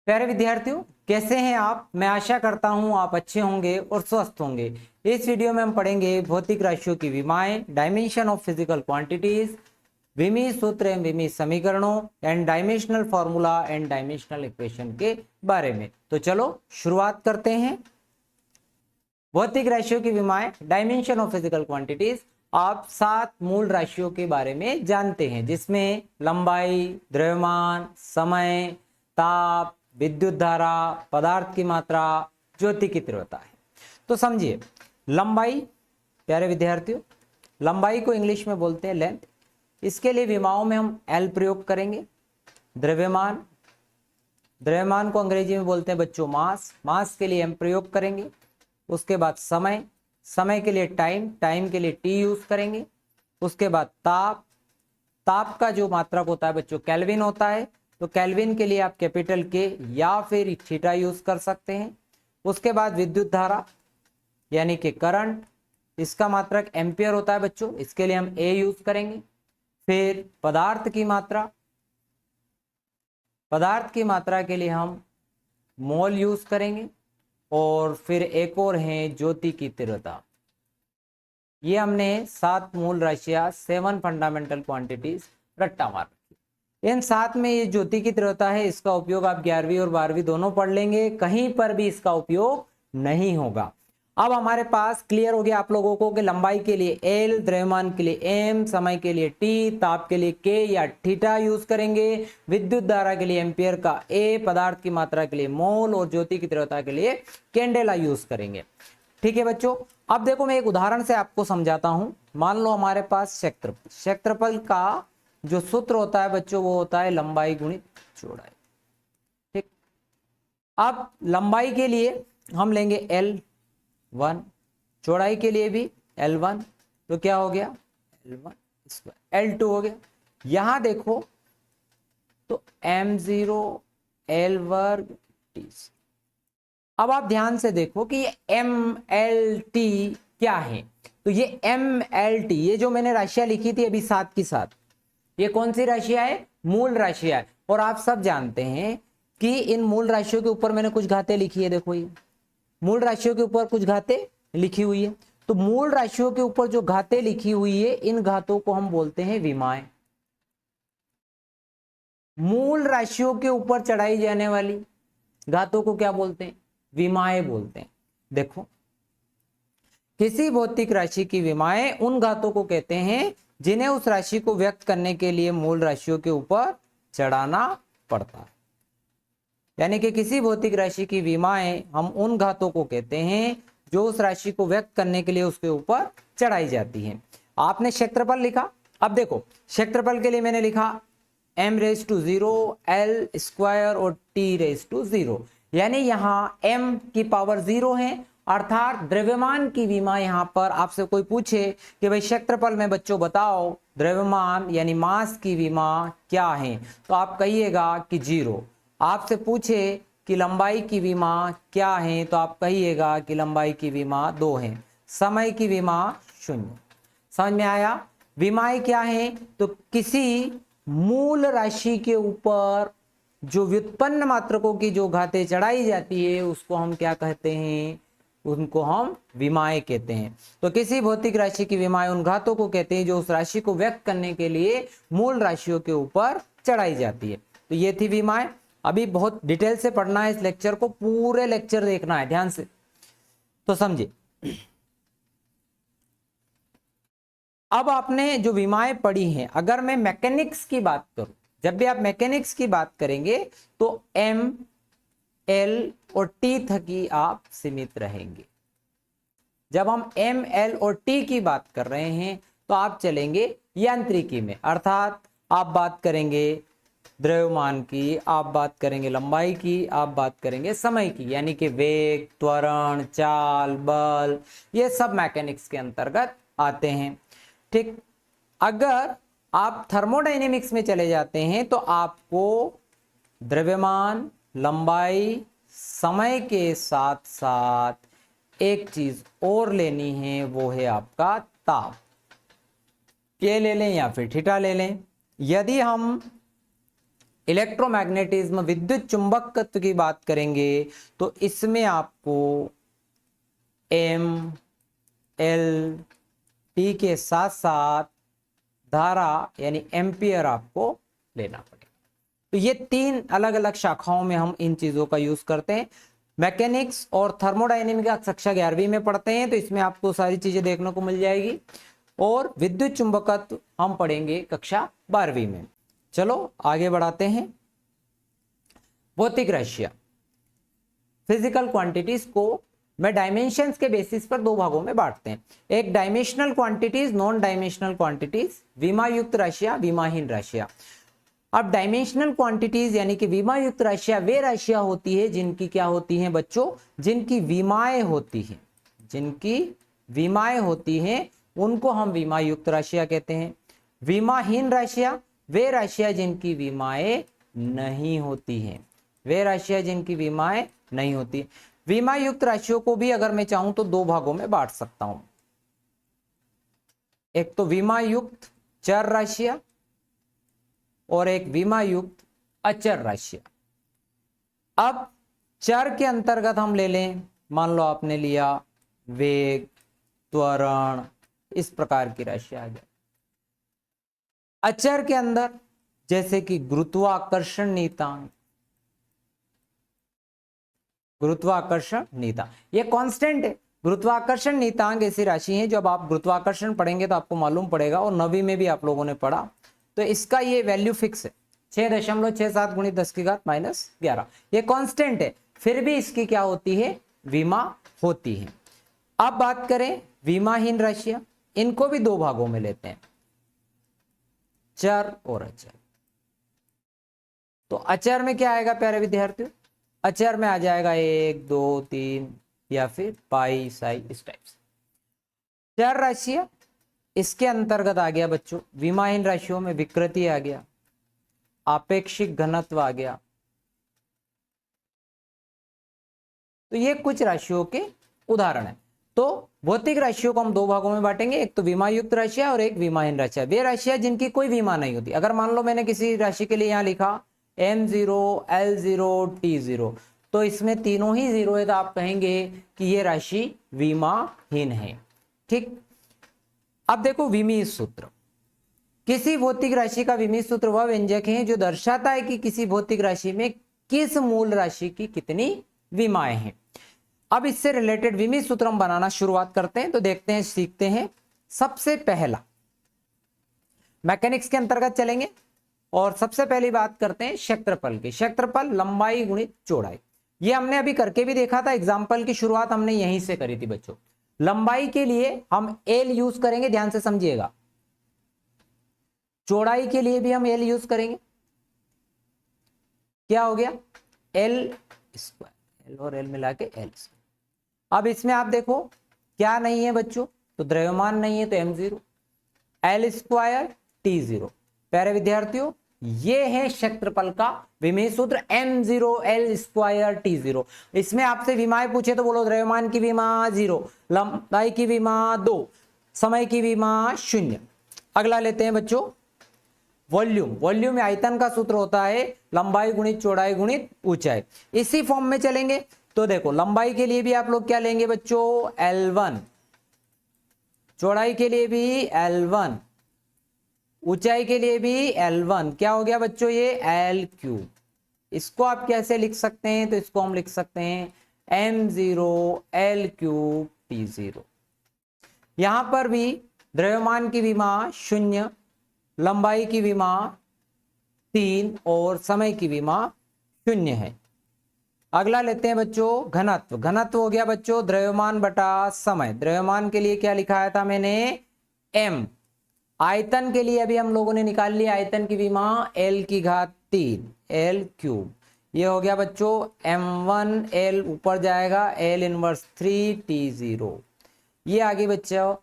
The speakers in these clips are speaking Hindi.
प्यारे विद्यार्थियों, कैसे हैं आप। मैं आशा करता हूं आप अच्छे होंगे और स्वस्थ होंगे। इस वीडियो में हम पढ़ेंगे भौतिक राशियों की विमाएं, डायमेंशन ऑफ फिजिकल क्वांटिटीज, विमीय सूत्र एवं विमीय समीकरणों and dimensional formula and dimensional equation के बारे में। तो चलो शुरुआत करते हैं। भौतिक राशियों की विमाएं, डायमेंशन ऑफ फिजिकल क्वांटिटीज। आप 7 मूल राशियों के बारे में जानते हैं, जिसमें लंबाई, द्रव्यमान, समय, ताप, विद्युत धारा, पदार्थ की मात्रा, ज्योति की तीव्रता है। तो समझिए, लंबाई, प्यारे विद्यार्थियों, लंबाई को इंग्लिश में बोलते हैं लेंथ। इसके लिए विमाओं में हम एल प्रयोग करेंगे। द्रव्यमान, द्रव्यमान को अंग्रेजी में बोलते हैं बच्चों मास, मास के लिए एम प्रयोग करेंगे। उसके बाद समय, समय के लिए टाइम, टाइम के लिए टी यूज करेंगे। उसके बाद ताप, ताप का जो मात्रक होता है बच्चों केल्विन होता है, तो केल्विन के लिए आप कैपिटल के या फिर थीटा यूज कर सकते हैं। उसके बाद विद्युत धारा यानी कि करंट, इसका मात्रक एम्पियर होता है बच्चों, इसके लिए हम ए यूज करेंगे। फिर पदार्थ की मात्रा, पदार्थ की मात्रा के लिए हम मोल यूज करेंगे। और फिर एक और है ज्योति की तीव्रता। ये हमने 7 मूल राशियां, 7 फंडामेंटल क्वांटिटीज रट्टा मार रखी। इन 7 में ये ज्योति की तीव्रता है, इसका उपयोग आप 11वीं और 12वीं दोनों पढ़ लेंगे, कहीं पर भी इसका उपयोग नहीं होगा। अब हमारे पास क्लियर हो गया आप लोगों को कि लंबाई के लिए एल, द्रव्यमान के लिए एम, समय के लिए टी, ताप के लिए के या थीटा यूज करेंगे, विद्युत धारा के लिए एम्पियर का ए, पदार्थ की मात्रा के लिए मोल और ज्योति की तीव्रता के लिए कैंडेला यूज करेंगे। ठीक है बच्चों, अब देखो मैं एक उदाहरण से आपको समझाता हूं। मान लो हमारे पास क्षेत्रफल, क्षेत्रफल का जो सूत्र होता है बच्चों वो होता है लंबाई गुणित चौड़ाई। ठीक, अब लंबाई के लिए हम लेंगे L1, चौड़ाई के लिए भी L1, तो क्या हो गया L1 स्क्वायर, L2 हो गया। यहां देखो तो M0 L वर्ग T। अब आप ध्यान से देखो कि ये MLT क्या है। तो ये MLT, ये जो मैंने राशियां लिखी थी अभी 7 की 7, ये कौन सी राशियां है, मूल राशियां है। और आप सब जानते हैं कि इन मूल राशियों के ऊपर मैंने कुछ घातें लिखी है। देखो ये मूल राशियों के ऊपर कुछ घातें लिखी हुई है। तो मूल राशियों के ऊपर जो घातें लिखी हुई है, इन घातों को हम बोलते हैं विमाएं। मूल राशियों के ऊपर चढ़ाई जाने वाली घातों को क्या बोलते हैं, विमाएं बोलते हैं। देखो, किसी भौतिक राशि की विमाएं उन घातों को कहते हैं जिन्हें उस राशि को व्यक्त करने के लिए मूल राशियों के ऊपर चढ़ाना पड़ता है। यानी कि किसी भौतिक राशि की विमाएं हम उन घातों को कहते हैं जो उस राशि को व्यक्त करने के लिए उसके ऊपर चढ़ाई जाती हैं। आपने क्षेत्रफल लिखा, अब देखो क्षेत्रफल के लिए मैंने लिखा m⁻0 L स्क्वायर और t⁻0, यानी यहां m की पावर 0 है, अर्थात द्रव्यमान की विमा। यहां पर आपसे कोई पूछे कि भाई क्षेत्रफल में बच्चों बताओ द्रव्यमान यानी मास की विमा क्या है, तो आप कहिएगा कि 0। आपसे पूछे कि लंबाई की विमा क्या है, तो आप कहिएगा कि लंबाई की विमा 2 है। समय की विमा 0। समझ में आया। विमाएं क्या है, तो किसी मूल राशि के ऊपर जो व्युत्पन्न मात्रकों की जो घातें चढ़ाई जाती है उसको हम क्या कहते हैं, उनको हम विमाएं कहते हैं। तो किसी भौतिक राशि की विमाएं उन घातों को कहते हैं जो उस राशि को व्यक्त करने के लिए मूल राशियों के ऊपर चढ़ाई जाती है। तो ये थी विमाएं। अभी बहुत डिटेल से पढ़ना है इस लेक्चर को, पूरे लेक्चर देखना है ध्यान से, तो समझिए। अब आपने जो विमाएं पढ़ी हैं, अगर मैं मैकेनिक्स की बात करूं, जब भी आप मैकेनिक्स की बात करेंगे तो M, L और T तक ही आप सीमित रहेंगे। जब हम M, L और T की बात कर रहे हैं तो आप चलेंगे यांत्रिकी में, अर्थात आप बात करेंगे द्रव्यमान की, आप बात करेंगे लंबाई की, आप बात करेंगे समय की, यानी कि वेग, त्वरण, चाल, बल, ये सब मैकेनिक्स के अंतर्गत आते हैं। ठीक, अगर आप थर्मोडायनेमिक्स में चले जाते हैं तो आपको द्रव्यमान, लंबाई, समय के साथ साथ एक चीज और लेनी है, वो है आपका ताप। के ले लें या फिर थीटा ले लें। यदि हम इलेक्ट्रोमैग्नेटिज्म विद्युत चुंबकत्व की बात करेंगे तो इसमें आपको एम एल टी के साथ साथ धारा यानी एम्पियर आपको लेना पड़ेगा। तो ये 3 अलग अलग शाखाओं में हम इन चीजों का यूज करते हैं। मैकेनिक्स और थर्मोडायनेमिक्स कक्षा 11वीं में पढ़ते हैं, तो इसमें आपको सारी चीजें देखने को मिल जाएगी। और विद्युत चुंबकत्व हम पढ़ेंगे कक्षा 12वीं में। चलो आगे बढ़ाते हैं। भौतिक राशियां, फिजिकल क्वांटिटीज को मैं डायमेंशंस के बेसिस पर 2 भागों में बांटते हैं। एक dimensional quantities, non dimensional quantities, विमा युक्त राशियां, विमाहीन राशियां। अब डायमेंशनल क्वांटिटीज यानी कि विमा युक्त राशियां वे राशियां होती है जिनकी क्या होती हैं बच्चों, जिनकी विमाएं होती हैं, जिनकी विमाएं होती हैं उनको हम विमा युक्त राशियां कहते हैं। विमाहीन राशियां वे राशियां जिनकी विमाएं नहीं होती हैं, वे राशियां जिनकी विमाएं नहीं होती। विमा युक्त राशियों को भी अगर मैं चाहूं तो 2 भागों में बांट सकता हूं। एक तो विमा युक्त चर राशियां और एक विमा युक्त अचर राशियां। अब चर के अंतर्गत हम ले लें, मान लो आपने लिया वेग, त्वरण, इस प्रकार की राशियां आ जाए। अचर के अंदर जैसे कि गुरुत्वाकर्षण नियतांक, गुरुत्वाकर्षण नियतांक ये कांस्टेंट है। गुरुत्वाकर्षण नियतांक ऐसी राशि है, जब आप गुरुत्वाकर्षण पढ़ेंगे तो आपको मालूम पड़ेगा, और 9वीं में भी आप लोगों ने पढ़ा, तो इसका ये वैल्यू फिक्स है 6.67 × 10⁻11। ये कांस्टेंट है, फिर भी इसकी क्या होती है, विमा होती है। अब बात करें विमाहीन राशियां, इनको भी 2 भागों में लेते हैं, चर और अचर। तो अचर में क्या आएगा प्यारे विद्यार्थियों, अचर में आ जाएगा 1 2 3 या फिर पाई साई, इस टाइप से। चर राशियां इसके अंतर्गत आ गया बच्चों, विमाहीन राशियों में विकृति आ गया, आपेक्षिक घनत्व आ गया। तो ये कुछ राशियों के उदाहरण है। तो भौतिक राशियों को हम 2 भागों में बांटेंगे, एक तो विमा युक्त राशियां और एक विमाहीन राशियां। वे राशियां जिनकी कोई विमा नहीं होती। अगर मान लो मैंने किसी राशि के लिए यहां लिखा m0 l0 t0, तो इसमें तीनों ही 0 है, तो आप कहेंगे कि ये राशि विमाहीन है। ठीक, अब देखो विमीय सूत्र। किसी भौतिक राशि का विमीय सूत्र वह व्यंजक है जो दर्शाता है कि किसी भौतिक राशि में किस मूल राशि की कितनी विमाएं हैं। अब इससे रिलेटेड विमीय सूत्र हम बनाना शुरुआत करते हैं, तो देखते हैं, सीखते हैं। सबसे पहला मैकेनिक्स के अंतर्गत चलेंगे और सबसे पहली बात करते हैं क्षेत्रफल की। क्षेत्रफल लंबाई गुणित चौड़ाई, ये हमने अभी करके भी देखा था। एग्जाम्पल की शुरुआत हमने यहीं से करी थी बच्चों। लंबाई के लिए हम एल यूज करेंगे, ध्यान से समझिएगा। चौड़ाई के लिए भी हम एल यूज करेंगे। क्या हो गया, एल स्क्वायर, एल और एल मिला के एल स्क्वायर। अब इसमें आप देखो क्या नहीं है बच्चों, तो द्रव्यमान नहीं है, तो m0, एल स्क्वायर t0। प्यारे विद्यार्थियों, ये है क्षेत्रफल का विमीय सूत्र, m0 एल स्क्वायर t0। इसमें आपसे विमाएं पूछे तो बोलो द्रव्यमान की विमा 0, लंबाई की विमा 2, समय की विमा 0। अगला लेते हैं बच्चों वॉल्यूम। वॉल्यूम में आयतन का सूत्र होता है लंबाई गुणित चौड़ाई गुणित ऊंचाई। इसी फॉर्म में चलेंगे तो देखो, लंबाई के लिए भी आप लोग क्या लेंगे बच्चों, L1, चौड़ाई के लिए भी L1, ऊंचाई के लिए भी L1। क्या हो गया बच्चों, ये L3। इसको आप कैसे लिख सकते हैं, तो इसको हम लिख सकते हैं m0 L3 t0। यहां पर भी द्रव्यमान की विमा 0, लंबाई की विमा 3 और समय की विमा 0 है। अगला लेते हैं बच्चों घनत्व। घनत्व हो गया बच्चों द्रव्यमान बटा समय। द्रव्यमान के लिए क्या लिखाया था मैंने, m। आयतन के लिए अभी हम लोगों ने निकाल लिया आयतन की विमा l3 L3। ये हो गया बच्चों m1 l, ऊपर जाएगा l इनवर्स 3 t0। ये आगे बच्चों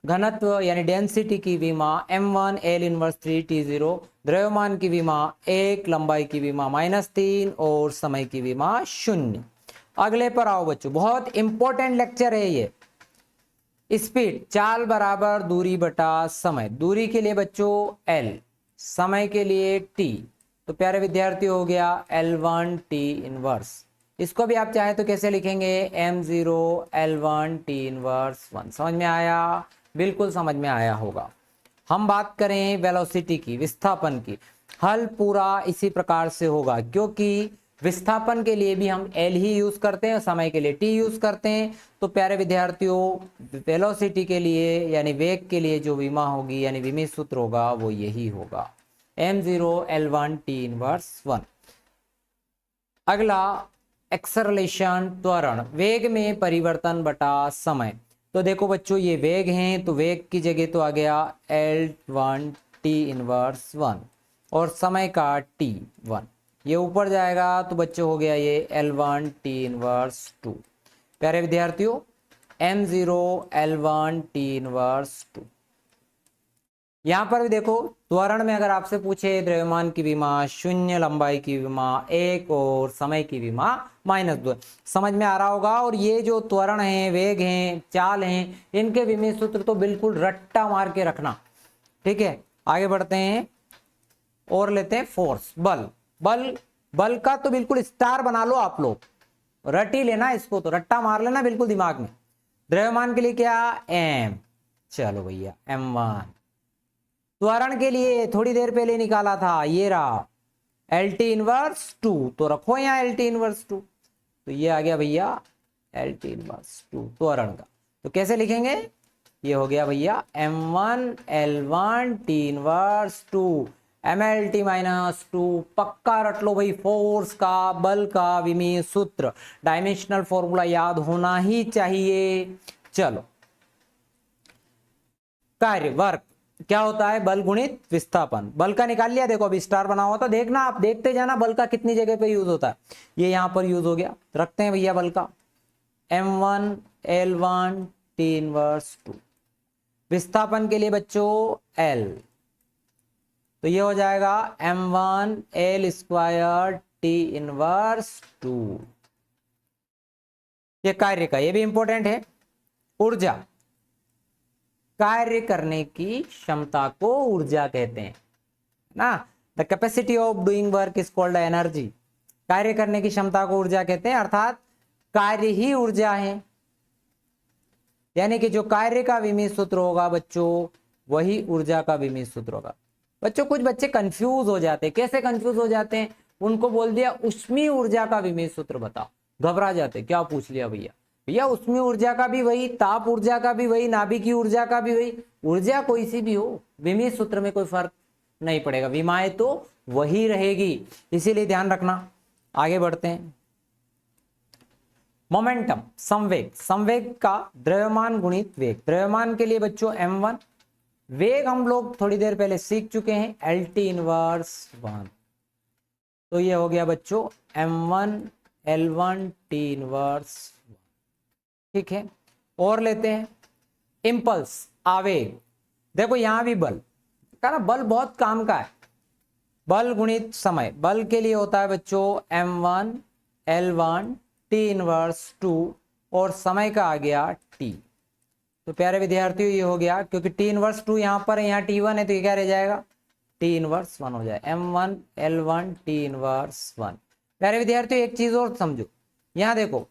घनत्व यानी डेंसिटी की विमा m1 l इनवर्स 3 t0, द्रव्यमान की विमा 1, लंबाई की विमा -3 और समय की विमा 0। अगले पर आओ बच्चों, बहुत इंपॉर्टेंट लेक्चर है ये। स्पीड, चाल बराबर दूरी बटा समय। दूरी के लिए बच्चों l, समय के लिए t, तो तो प्यारे विद्यार्थी हो गया L1 T इनवर्स। इसको भी आप चाहे तो कैसे लिखेंगे, M0 L1 T इनवर्स 1। समझ में आया? बिल्कुल समझ में आया होगा। हम बात करें वेलोसिटी की, विस्थापन की, हल पूरा इसी प्रकार से होगा, क्योंकि विस्थापन के लिए भी हम L ही यूज करते हैं और समय के लिए T यूज करते हैं। तो प्यारे विद्यार्थियों वेलोसिटी के लिए यानी वेग के लिए जो विमा होगी यानी विमीय सूत्र होगा वो यही होगा, M0 L1 T इनवर्स 1। अगला एक्सेलरेशन, त्वरण, वेग में परिवर्तन बटा समय। तो देखो बच्चों ये वेग हैं, तो वेग की जगह तो आ गया L1 T इनवर्स 1 और समय का T1। ये ऊपर जाएगा तो बच्चों हो गया ये L1 T इनवर्स 2। प्यारे विद्यार्थियों M0 L1 T इनवर्स 2। यहां पर भी देखो त्वरण में अगर आपसे पूछे द्रव्यमान की विमा, शून्य लंबाई की विमा 1 और समय की विमा -2, समझ में आ रहा होगा। और ये जो त्वरण है, वेग हैं, चाल हैं, इनके विमीय सूत्र तो बिल्कुल रट्टा मार के रखना। ठीक है, आगे बढ़ते हैं और लेते हैं फोर्स, बल। बल का तो बिल्कुल स्टार बना लो आप लोग, रट ही लेना इसको, तो रट्टा मार लेना बिल्कुल दिमाग में। द्रव्यमान के लिए क्या, M, चलो भैया M1। त्वरण के लिए थोड़ी देर पहले निकाला था, ये रहा LT इनवर्स 2, तो रखो यहाँ LT इनवर्स 2, तो ये आ गया भैया LT इनवर्स 2 त्वरण का। तो कैसे लिखेंगे, ये हो गया भैया M1 L1 T inverse 2 MLT minus 2। पक्का रट लो भाई, फोर्स का, बल का विमीय सूत्र, डायमेंशनल फॉर्मूला याद होना ही चाहिए। चलो कार्य, वर्क क्या होता है, बल गुणित विस्थापन। बल का निकाल लिया, देखो अभी स्टार बना हुआ, तो देखना आप देखते जाना बल का कितनी जगह पे यूज होता है। ये यहां पर यूज हो गया, रखते हैं भैया बल का M1 L1 T इनवर्स 2। विस्थापन के लिए बच्चों L, तो ये हो जाएगा M1 L square T inverse 2। ये कार्य का, ये भी इंपॉर्टेंट है। ऊर्जा, कार्य करने की क्षमता को ऊर्जा कहते हैं ना। The capacity of doing work is called energy. कार्य करने की क्षमता को ऊर्जा कहते हैं, अर्थात कार्य ही ऊर्जा है। यानी कि जो कार्य का विमीय सूत्र होगा बच्चों वही ऊर्जा का विमीय सूत्र होगा। बच्चों कुछ बच्चे कंफ्यूज हो जाते हैं, कैसे कंफ्यूज हो जाते हैं, उनको बोल दिया उष्मीय ऊर्जा का विमीय सूत्र बताओ, घबरा जाते, क्या पूछ लिया भैया, भैया उष्मीय ऊर्जा का भी वही, ताप ऊर्जा का भी वही, नाभिकीय ऊर्जा का भी वही, ऊर्जा कोई सी भी हो विमीय सूत्र में कोई फर्क नहीं पड़ेगा, विमाएं तो वही रहेगी, इसीलिए ध्यान रखना। आगे बढ़ते हैं, मोमेंटम, संवेग। संवेग का द्रव्यमान गुणित वेग। द्रव्यमान के लिए बच्चों M1, वेग हम लोग थोड़ी देर पहले सीख चुके हैं LT इनवर्स 1। तो ये हो गया बच्चों M1 L1 T इनवर्स 1। ठीक है, और लेते हैं इंपल्स, आवेग। देखो यहां भी बल का ना, बल बहुत काम का है। बल गुणित समय, बल के लिए होता है बच्चों M1 L1 T इनवर्स 2 और समय का आ गया T। तो प्यारे विद्यार्थियों ये हो गया, क्योंकि T इनवर्स 2 यहां पर है, यहाँ T1 है, तो ये क्या रह जाएगा T इनवर्स 1 हो जाए, M1 L1 T इनवर्स 1। प्यारे विद्यार्थियों एक चीज और समझो, यहां देखो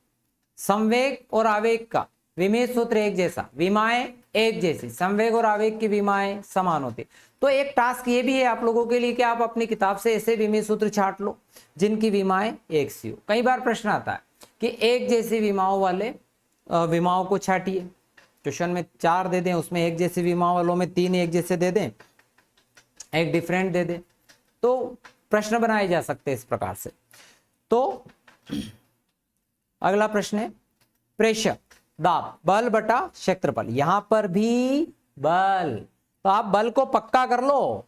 संवेग और आवेग का विमीय सूत्र एक जैसा, विमाएं एक जैसी, संवेग और आवेग की विमाएं समान होती। तो एक टास्क ये भी है आप लोगों के लिए कि आप अपनी किताब से ऐसे विमीय सूत्र छाट लो जिनकी विमाएं एक सी हो। कई बार प्रश्न आता है कि एक जैसी विमाओं वाले विमाओं को छाटिए, क्वेश्चन में 4 दे दें, उसमें एक जैसी विमाओं वालों में 3 एक जैसे दे दें, एक डिफरेंट दे दें, तो प्रश्न बनाए जा सकते हैं इस प्रकार से। तो अगला प्रश्न है प्रेशर, दाब, बल बटा क्षेत्रफल। यहां पर भी बल, तो आप बल को पक्का कर लो,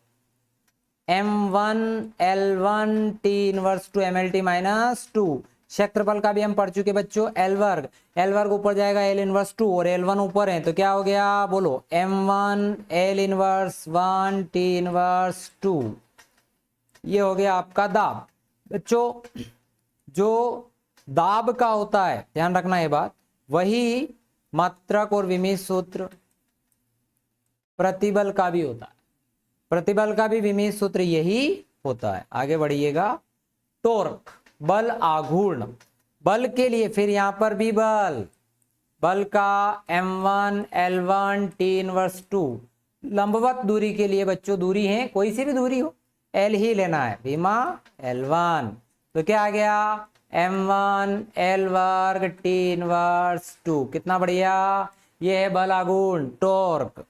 M1 L1 T inverse 2 MLT minus 2। क्षेत्रफल का भी हम पढ़ चुके बच्चों, L वर्ग ऊपर जाएगा L इनवर्स 2 और L1 ऊपर है, तो क्या हो गया बोलो, M1 L inverse 1 T inverse 2। ये हो गया आपका दाब। बच्चों जो दाब का होता है, ध्यान रखना ये बात, वही मात्रक और विमीय सूत्र प्रतिबल का भी होता है। प्रतिबल का भी विमीय सूत्र यही होता है। आगे बढ़िएगा, टॉर्क बल आघूर्ण, बल के लिए फिर यहां पर भी बल का m1 L1 T इनवर्स 2, लंबवत दूरी के लिए बच्चों दूरी है, कोई सी भी दूरी हो L ही लेना है, विमा L1, तो क्या आ गया m1 L वर्ग T इनवर्स 2, कितना बढ़िया, ये है बल आघूर्ण टॉर्क।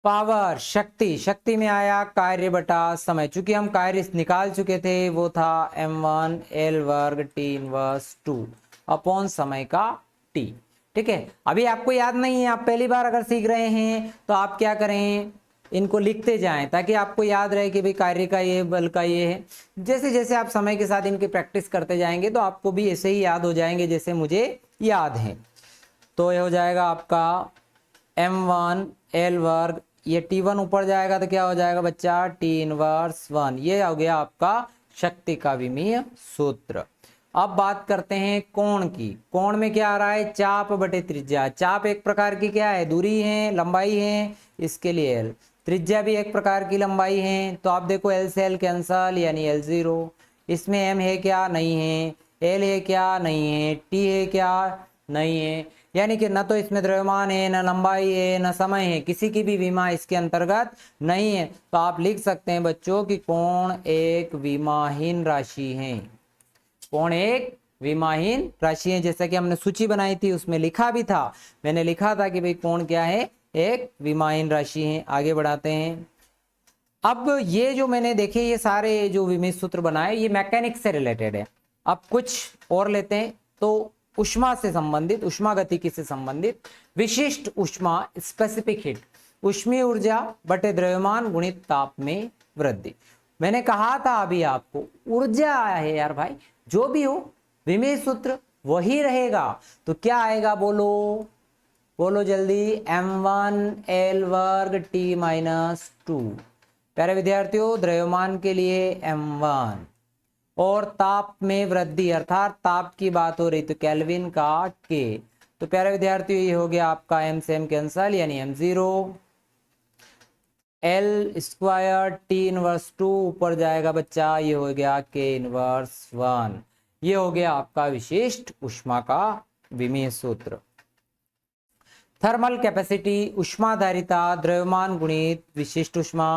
पावर शक्ति, शक्ति में आया कार्य बटा समय, चूंकि हम कार्य निकाल चुके थे, वो था m1 L वर्ग T इनवर्स 2 अपॉन समय का t। ठीक है, अभी आपको याद नहीं है, आप पहली बार अगर सीख रहे हैं तो आप क्या करें, इनको लिखते जाएं ताकि आपको याद रहे कि भाई कार्य का ये बल का ये है। जैसे जैसे आप समय के साथ इनकी प्रैक्टिस करते जाएंगे तो आपको भी ऐसे ही याद हो जाएंगे जैसे मुझे याद है। तो ये हो जाएगा आपका m1 L वर्ग, ये T1 ऊपर जाएगा तो क्या हो जाएगा बच्चा T इनवर्स 1, ये हो गया आपका शक्ति का विमीय सूत्र। अब बात करते हैं कोण की, कोण में क्या आ रहा है, चाप बटे त्रिज्या, चाप एक प्रकार की क्या है, दूरी है, लंबाई है, इसके लिए L, त्रिज्या भी एक प्रकार की लंबाई है, तो आप देखो L से L कैंसल यानी L0, इसमें M है क्या, नहीं है, L है क्या, नहीं है, T है क्या, नहीं है, यानी कि न तो इसमें द्रव्यमान है, न लंबाई है, न समय है, किसी की भी विमा इसके अंतर्गत नहीं है। तो आप लिख सकते हैं बच्चों कि कोण एक विमाहीन राशि है, कोण एक विमाहीन राशि है, जैसा कि हमने सूची बनाई थी उसमें लिखा भी था, मैंने लिखा था कि भाई कोण क्या है, एक विमाहीन राशि है। आगे बढ़ाते हैं, अब ये जो मैंने देखे ये सारे जो विमीय सूत्र बनाए ये मैकेनिक्स से रिलेटेड है। अब कुछ और लेते हैं, तो ऊष्मा से संबंधित, ऊष्मा गतिकी से संबंधित विशिष्ट ऊष्मा स्पेसिफिक हीट, ऊष्मीय ऊर्जा बटे द्रव्यमान गुणित ताप में वृद्धि। मैंने कहा था अभी आपको ऊर्जा है यार भाई, जो भी हो विमीय सूत्र वही रहेगा, तो क्या आएगा बोलो, बोलो जल्दी, m1 L वर्ग T माइनस 2, प्यारे विद्यार्थियों द्रव्यमान के लिए m1, और ताप में वृद्धि अर्थात ताप की बात हो रही तो केल्विन का K, तो प्यारे विद्यार्थियों ये हो गया आपका m से m कैंसल यानी m0, L square T inverse 2 ऊपर जाएगा बच्चा, ये हो गया K इनवर्स 1, ये हो गया आपका विशिष्ट ऊष्मा का विमीय सूत्र। थर्मल कैपेसिटी, ऊष्माधारिता द्रव्यमान गुणित विशिष्ट ऊष्मा,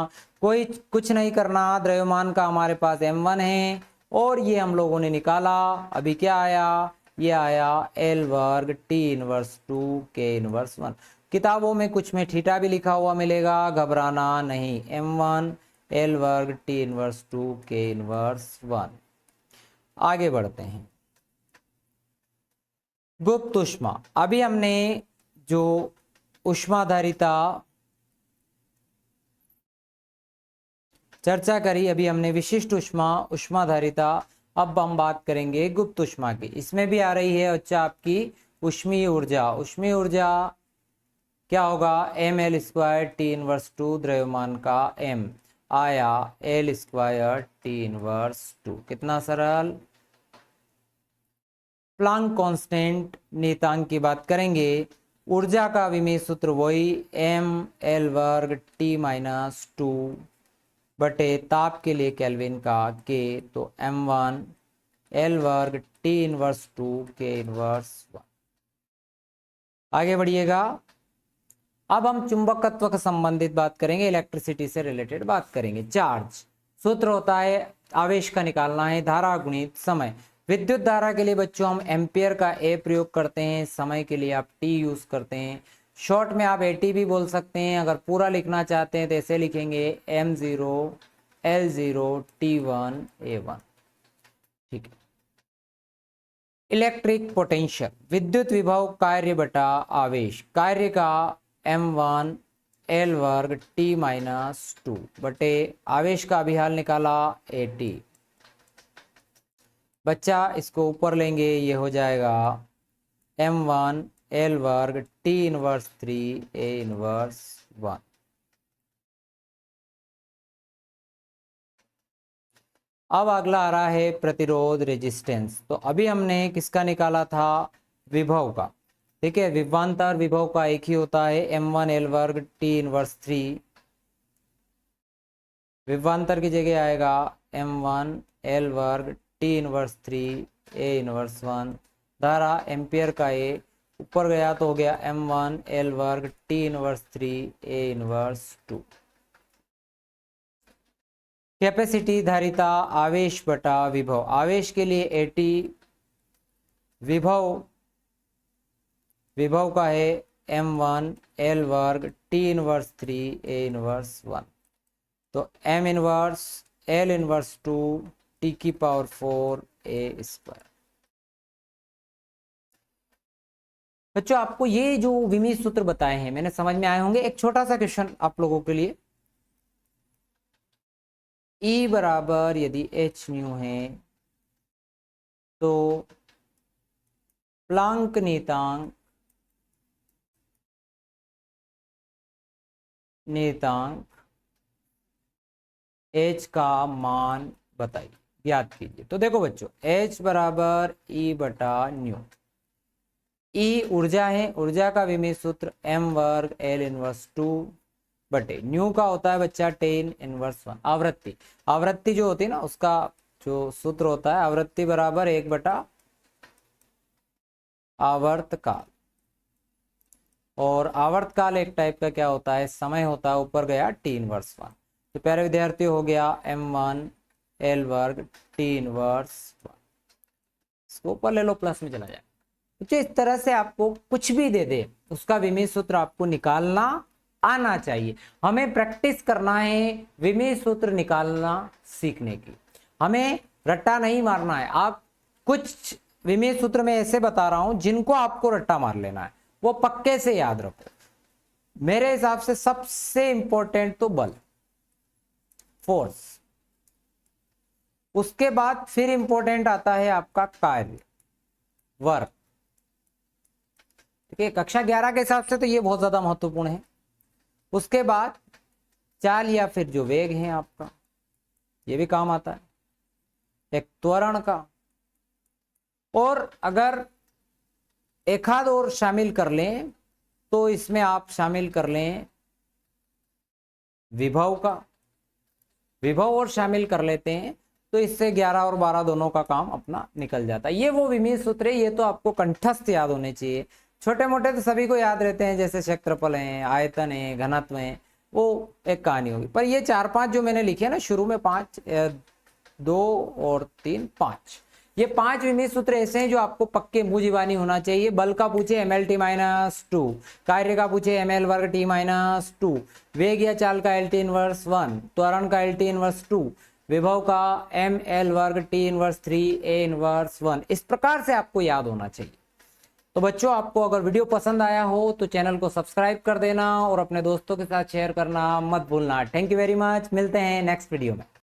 कोई कुछ नहीं करना, द्रव्यमान का हमारे पास m1 है और ये हम लोगों ने निकाला, अभी क्या आया, ये आया L वर्ग T इनवर्स 2 K इनवर्स 1, किताबों में कुछ में थीटा भी लिखा हुआ मिलेगा, घबराना नहीं, m1 L वर्ग T इनवर्स 2 K इनवर्स 1। आगे बढ़ते हैं, गुप्त ऊष्मा, अभी हमने जो ऊष्माधारिता चर्चा करी, अभी हमने विशिष्ट ऊष्मा, ऊष्माधारिता, अब हम बात करेंगे गुप्त ऊष्मा की। इसमें भी आ रही है अच्छा आपकी ऊष्मीय ऊर्जा, ऊष्मीय ऊर्जा क्या होगा, ml स्क्वायर T इनवर्स 2 द्रव्यमान का m आया L स्क्वायर T इनवर्स 2, कितना सरल। प्लांक कांस्टेंट नियतांक की बात करेंगे, ऊर्जा का विमीय सूत्र वही m L वर्ग T माइनस 2 बटे ताप के लिए केल्विन का K, तो m1 L वर्ग T इनवर्स 2 K इनवर्स 1। आगे बढ़िएगा, अब हम चुंबकत्व का संबंधित बात करेंगे, इलेक्ट्रिसिटी से रिलेटेड बात करेंगे। चार्ज सूत्र होता है आवेश का निकालना है, धारा गुणित समय। विद्युत धारा के लिए बच्चों हम एम्पियर का ए प्रयोग करते हैं, समय के लिए आप टी यूज करते हैं, शॉर्ट में आप एटी भी बोल सकते हैं, अगर पूरा लिखना चाहते हैं तो ऐसे लिखेंगे m0 L0 T1 A1, ठीक है। इलेक्ट्रिक पोटेंशियल, विद्युत विभव कार्य बटा आवेश, कार्य का m1 L वर्ग T माइनस 2 बटे आवेश का अभिहाल निकाला AT, बच्चा इसको ऊपर लेंगे, ये हो जाएगा m1 L वर्ग T इनवर्स 3 A इनवर्स 1। अब अगला आ रहा है प्रतिरोध रेजिस्टेंस, तो अभी हमने किसका निकाला था, विभव का, ठीक है। विभवांतर विभव का एक ही होता है m1 L वर्ग T इनवर्स 3 विभवांतर की जगह आएगा m1 L वर्ग T इनवर्स 3 A इनवर्स 1। धारा एम्पियर का ए, ऊपर गया तो हो गया m1 L वर्ग T inverse 3 A inverse 2। Capacity धारिता आवेश बटा विभव, आवेश के लिए AT, विभव का है m1 L वर्ग T इनवर्स 3 A इनवर्स 1। तो m inverse L inverse 2 T की पावर 4 A स्क्वायर। बच्चों आपको ये जो विमीय सूत्र बताए हैं मैंने समझ में आए होंगे। एक छोटा सा क्वेश्चन आप लोगों के लिए, E बराबर यदि h न्यू है तो प्लांक नियतांक h का मान बताइए, याद कीजिए। तो देखो बच्चों h बराबर E बटा न्यू। E ऊर्जा है, ऊर्जा का विमीय सूत्र m वर्ग L इनवर्स 2 बटे न्यू का होता है बच्चा 10 इनवर्स 1। आवृत्ति, आवृत्ति जो होती है ना उसका जो सूत्र होता है आवृत्ति बराबर 1 बटा आवर्तकाल। और आवर्तकाल एक टाइप का क्या होता है, समय होता है, ऊपर गया T इनवर्स 1। तो प्यारे विद्यार्थी हो गया m1 L वर्ग T इनवर्स 1। इसको ऊपर ले लो, प्लस में चला जाए। तो इस तरह से आपको कुछ भी दे दे उसका विमीय सूत्र आपको निकालना आना चाहिए। हमें प्रैक्टिस करना है विमीय सूत्र निकालना सीखने की, हमें रट्टा नहीं मारना है। आप कुछ विमीय सूत्र में ऐसे बता रहा हूं जिनको आपको रट्टा मार लेना है, वो पक्के से याद रखो। मेरे हिसाब से सबसे इंपॉर्टेंट तो बल, फोर्स, उसके बाद फिर इंपॉर्टेंट आता है आपका कार्य, वर्क। ठीक है, कक्षा 11 के हिसाब से तो ये बहुत ज्यादा महत्वपूर्ण है। उसके बाद चाल या फिर जो वेग है आपका, ये भी काम आता है, एक त्वरण का। और अगर एक आध और शामिल कर लें तो इसमें आप शामिल कर लें विभव का, विभव और शामिल कर लेते हैं तो इससे 11 और 12 दोनों का काम अपना निकल जाता है। ये वो विमीय सूत्र है, ये तो आपको कंठस्थ याद होने चाहिए। छोटे मोटे तो सभी को याद रहते हैं, जैसे क्षेत्रफल है, आयतन है, घनत्व है, वो एक कहानी होगी। पर ये 4-5 जो मैंने लिखे ना शुरू में, 5, 2 और 3, 5, ये 5 विमीय सूत्र ऐसे हैं जो आपको पक्के मुंह जीवानी होना चाहिए। बल का पूछे mLT-2, कार्य का पूछे mL वर्ग T-2, वेग या चाल का LT इनवर्स 1, त्वरण का LT इनवर्स 2, विभव का mL वर्ग T इनवर्स 3 A इनवर्स 1। इस प्रकार से आपको याद होना चाहिए। तो बच्चों आपको अगर वीडियो पसंद आया हो तो चैनल को सब्सक्राइब कर देना और अपने दोस्तों के साथ शेयर करना मत भूलना। थैंक यू वेरी मच, मिलते हैं नेक्स्ट वीडियो में।